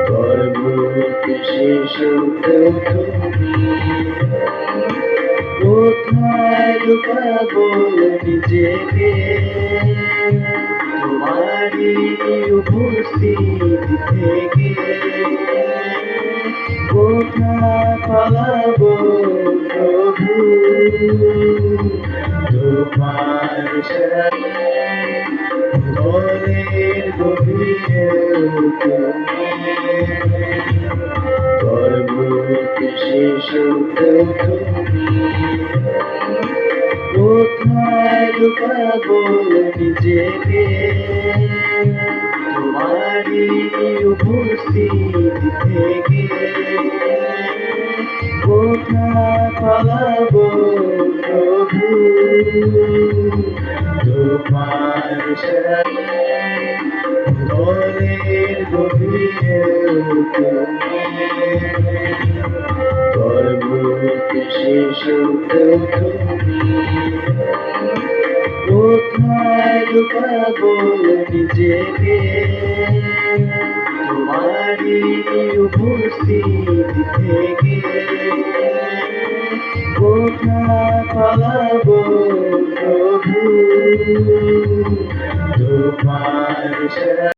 পরবর্তী শিশুতে তুমি কোথায় লুকাবো নিজেকে তোমারই উপস্থিতি থেকে কোথায় পালাবো প্রভু তোমার সাথে জলের গভীরে পরবর্তী শিশুতে তুমি কোথায় লুকাবো নিজেকে তোমারই উপস্থিতি থেকে কোথায় পালাবো প্রভু তোমার সাথে জলের গভীরে পরবর্তী শিশুতে তুমি কোথায় লুকাবো নিজেকে তোমারই উপস্থিতি থেকে কোথায় পালাবো প্রভু তোমার